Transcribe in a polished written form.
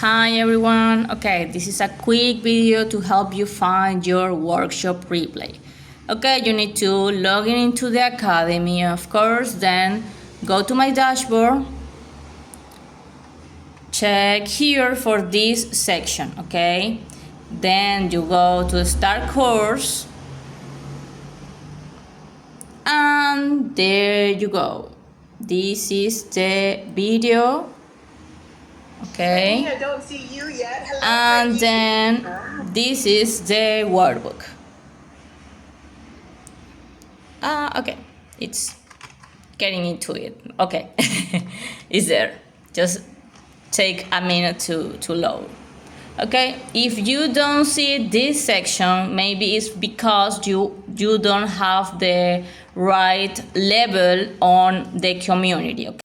Hi everyone. Okay, this is a quick video to help you find your workshop replay. Okay, you need to log in into the academy, of course, then go to my dashboard, check here for this section, okay? Then you go to start course, and there you go. This is the video. Okay, I don't see you yet. Hello, and then this is the workbook. Okay, it's getting into it. Okay, it's there. Just take a minute to load. Okay, if you don't see this section, maybe it's because you don't have the right level on the community. Okay?